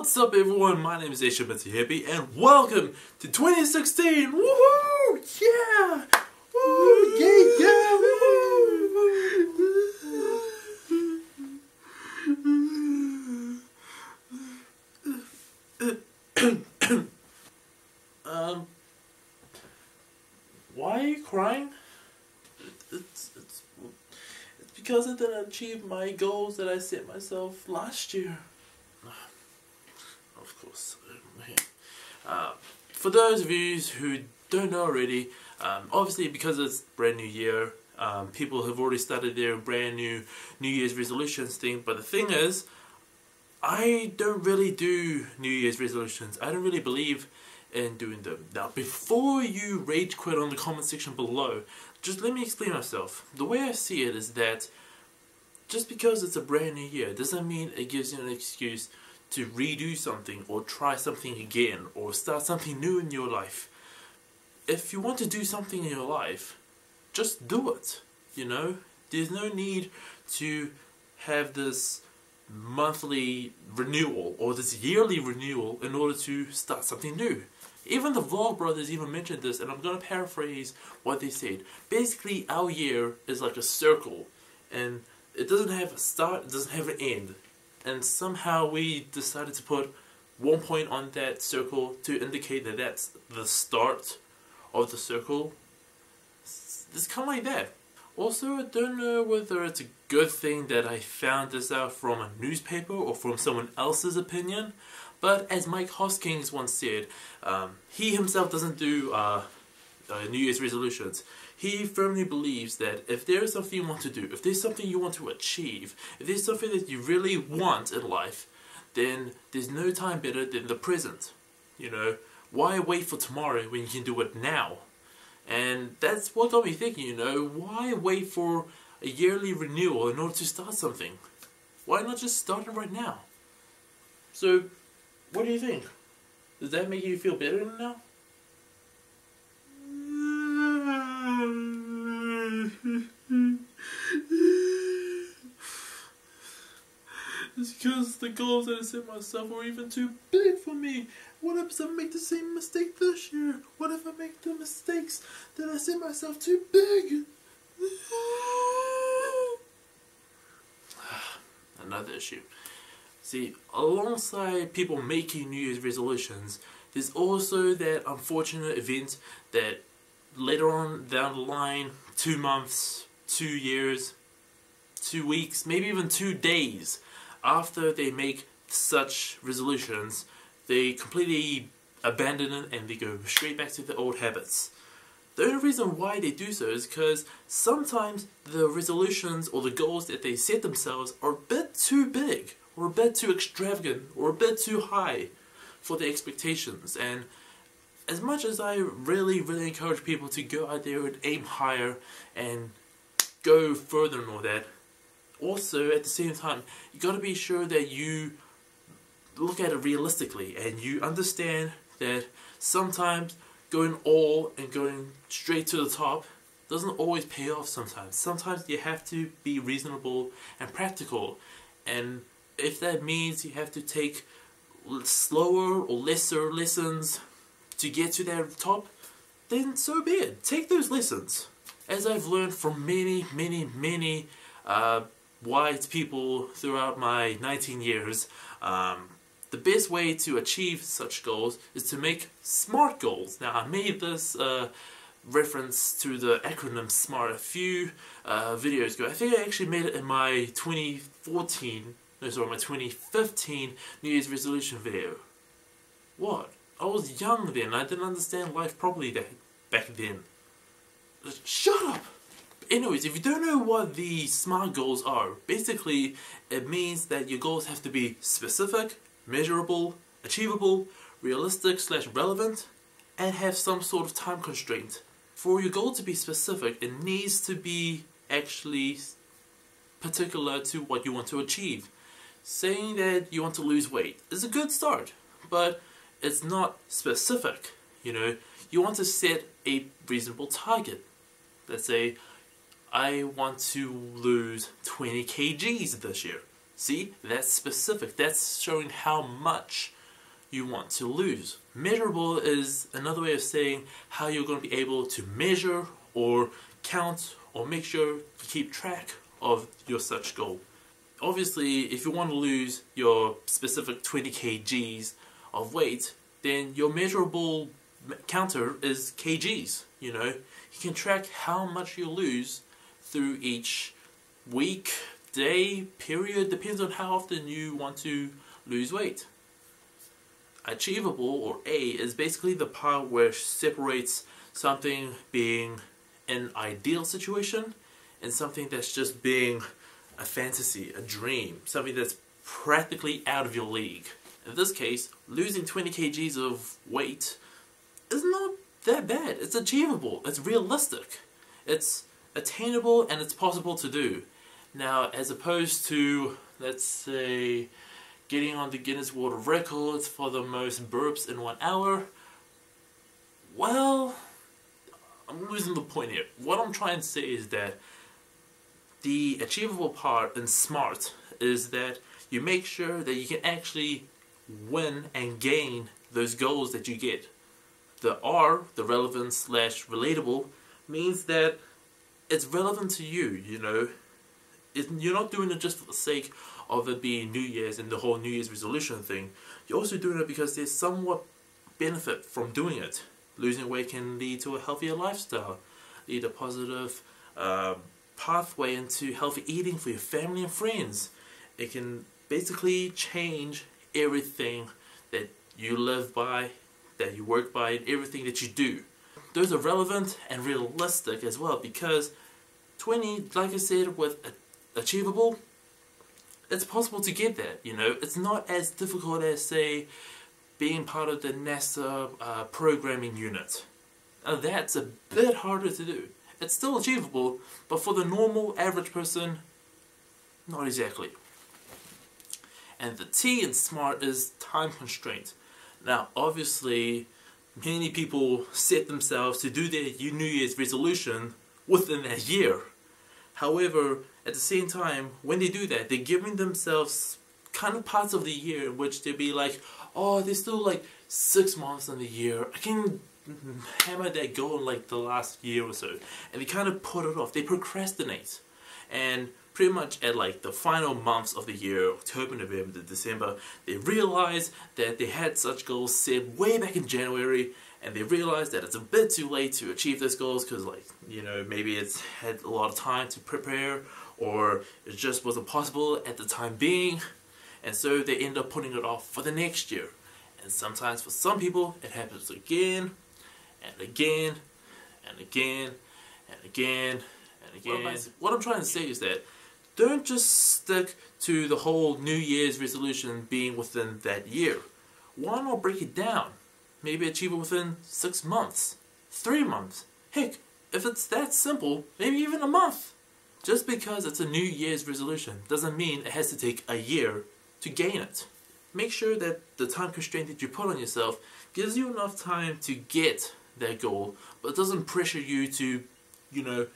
What's up everyone, my name is Ation Mitihepi and welcome to 2016! Woohoo! Yeah! Woo! Yeah, yeah! Woo! Why are you crying? It's because I didn't achieve my goals that I set myself last year. Of course. For those of you who don't know already, obviously because it's brand new year, people have already started their brand new New Year's resolutions thing. But the thing is, I don't really do New Year's resolutions. I don't really believe in doing them. Now, before you rage quit on the comment section below, just let me explain myself. The way I see it is that just because it's a brand new year doesn't mean it gives you an excuse to redo something or try something again or start something new in your life. If you want to do something in your life, just do it, you know? There's no need to have this monthly renewal or this yearly renewal in order to start something new. Even the Vlogbrothers even mentioned this, and I'm going to paraphrase what they said. Basically, our year is like a circle, and it doesn't have a start, it doesn't have an end. And somehow we decided to put one point on that circle to indicate that that's the start of the circle. It's kind of like that. Also, I don't know whether it's a good thing that I found this out from a newspaper or from someone else's opinion, but as Mike Hoskins once said, he himself doesn't do New Year's resolutions. He firmly believes that if there is something you want to do, if there's something you want to achieve, if there's something that you really want in life, then there's no time better than the present. You know, why wait for tomorrow when you can do it now? And that's what got me thinking, you know, why wait for a yearly renewal in order to start something? Why not just start it right now? So, what do you think? Does that make you feel better now? It's because the goals that I set myself were even too big for me. What if I make the same mistake this year? What if I make the mistakes that I set myself too big? Another issue. See, alongside people making New Year's resolutions, there's also that unfortunate event that later on down the line, 2 months, 2 years, 2 weeks, maybe even 2 days after they make such resolutions, they completely abandon it and they go straight back to their old habits. The only reason why they do so is because sometimes the resolutions or the goals that they set themselves are a bit too big, or a bit too extravagant, or a bit too high for their expectations. And as much as I really encourage people to go out there and aim higher and go further and all that, also at the same time, you got to be sure that you look at it realistically and you understand that sometimes going all and going straight to the top doesn't always pay off sometimes. Sometimes you have to be reasonable and practical, and if that means you have to take slower or lesser lessons to get to that top, then so be it. Take those lessons. As I've learned from many wise people throughout my 19 years, the best way to achieve such goals is to make SMART goals. Now, I made this reference to the acronym SMART a few videos ago. I think I actually made it in my 2015 New Year's resolution video. What? I was young then. I didn't understand life properly back then. Shut up! Anyways, if you don't know what the SMART goals are, basically it means that your goals have to be specific, measurable, achievable, realistic/relevant, and have some sort of time constraint. For your goal to be specific, it needs to be actually particular to what you want to achieve. Saying that you want to lose weight is a good start, but it's not specific. You know, you want to set a reasonable target. Let's say, I want to lose 20 kgs this year. See, that's specific. That's showing how much you want to lose. Measurable is another way of saying how you're going to be able to measure or count or make sure you keep track of your such goal. Obviously, if you want to lose your specific 20 kgs of weight, then your measurable counter is kgs. You know, you can track how much you lose through each week, day, period, depends on how often you want to lose weight. Achievable, or A, is basically the part where it separates something being an ideal situation and something that's just being a fantasy, a dream, something that's practically out of your league. In this case, losing 20 kgs of weight is not that bad. It's achievable, it's realistic, it's attainable, and it's possible to do. Now, as opposed to, let's say, getting on the Guinness World Records for the most burps in 1 hour, well, I'm losing the point here. What I'm trying to say is that the achievable part in SMART is that you make sure that you can actually win and gain those goals that you get. The R, the relevant / relatable, means that it's relevant to you, you know. You're not doing it just for the sake of it being New Year's and the whole New Year's resolution thing. You're also doing it because there's somewhat benefit from doing it. Losing weight can lead to a healthier lifestyle, lead a positive pathway into healthy eating for your family and friends. It can basically change everything that you live by, that you work by, and everything that you do. Those are relevant and realistic as well, because 20, like I said, with achievable, it's possible to get that, you know. It's not as difficult as, say, being part of the NASA programming unit. Now that's a bit harder to do. It's still achievable, but for the normal, average person, not exactly. And the T in SMART is time constraint. Now, obviously, many people set themselves to do their New Year's resolution within that year. However, at the same time, when they do that, they're giving themselves kind of parts of the year in which they'll be like, oh, there's still like 6 months in the year. I can hammer that goal in like the last year or so. And they kind of put it off. They procrastinate. And pretty much at like the final months of the year, October, November, December, they realize that they had such goals set way back in January, and they realize that it's a bit too late to achieve those goals because, like, you know, maybe it's had a lot of time to prepare, or it just wasn't possible at the time being, and so they end up putting it off for the next year. And sometimes for some people it happens again and again and again and again and again. What I'm trying to say is that don't just stick to the whole New Year's resolution being within that year. Why not break it down? Maybe achieve it within 6 months, 3 months. Heck, if it's that simple, maybe even a month. Just because it's a New Year's resolution doesn't mean it has to take a year to gain it. Make sure that the time constraint that you put on yourself gives you enough time to get that goal, but doesn't pressure you to, you know,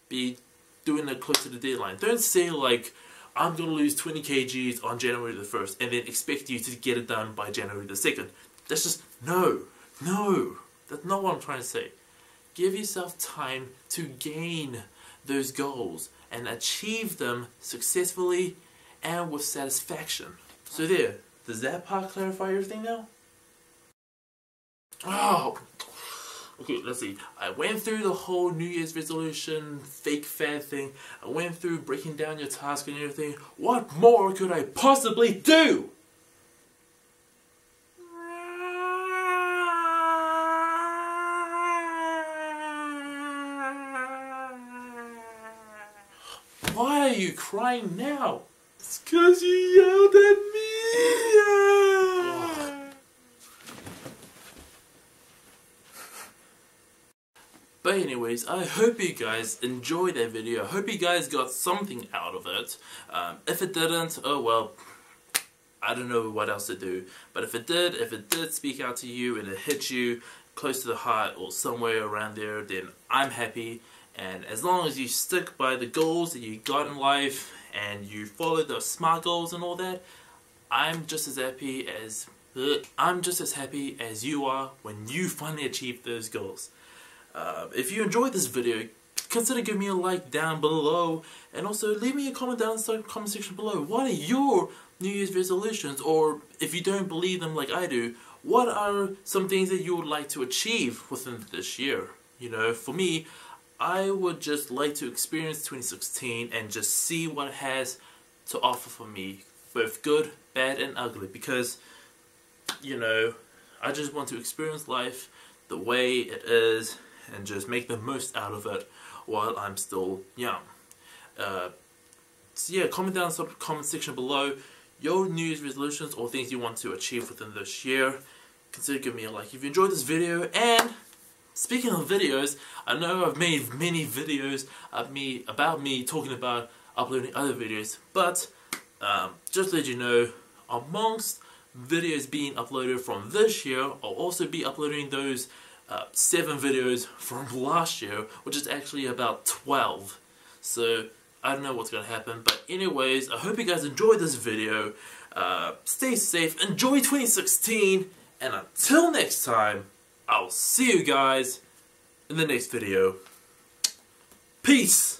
be doing it close to the deadline. Don't say like, I'm going to lose 20 kgs on January the 1st and then expect you to get it done by January the 2nd. That's just, no, that's not what I'm trying to say. Give yourself time to gain those goals and achieve them successfully and with satisfaction. So there, does that part clarify everything now? Oh, okay, let's see. I went through the whole New Year's resolution, fake fad thing. I went through breaking down your task and everything. What more could I possibly do? Why are you crying now? It's because you yelled at me. But anyways, I hope you guys enjoyed that video. I hope you guys got something out of it. If it didn't, oh well, I don't know what else to do. But if it did speak out to you and it hit you close to the heart or somewhere around there, then I'm happy. And as long as you stick by the goals that you got in life and you follow the SMART goals and all that, I'm just as happy as I'm just as happy as you are when you finally achieve those goals. If you enjoyed this video, consider giving me a like down below, and also leave me a comment down in the comment section below. What are your New Year's resolutions? Or if you don't believe them like I do, what are some things that you would like to achieve within this year? You know, for me, I would just like to experience 2016 and just see what it has to offer for me, both good, bad and ugly, because, you know, I just want to experience life the way it is and just make the most out of it while I'm still young. So yeah, comment down in the comment section below your New Year's resolutions or things you want to achieve within this year. Consider giving me a like if you enjoyed this video. And speaking of videos, I know I've made many videos of about me talking about uploading other videos, but just to let you know, amongst videos being uploaded from this year, I'll also be uploading those 7 videos from last year, which is actually about 12. So I don't know what's going to happen, but anyways, I hope you guys enjoyed this video. Stay safe, enjoy 2016, and until next time, I'll see you guys in the next video. Peace!